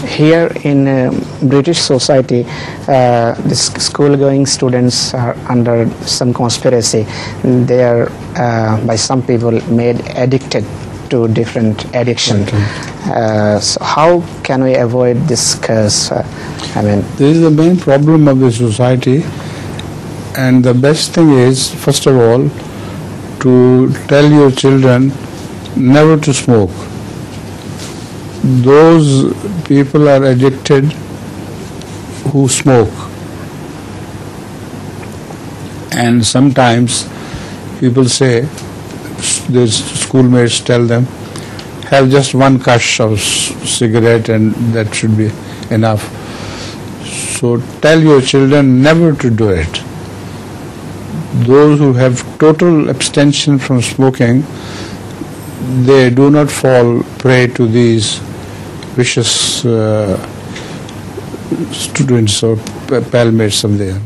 here in British society, the school-going students are under some conspiracy. They are, by some people, made addicted to different addiction. So how can we avoid this curse? This is the main problem of the society, and the best thing is, first of all, to tell your children never to smoke. Those people are addicted who smoke, and sometimes people say, their schoolmates tell them, have just one kash of cigarette and that should be enough. So tell your children never to do it. Those who have total abstention from smoking, they do not fall prey to these vicious students or palmates of theirs.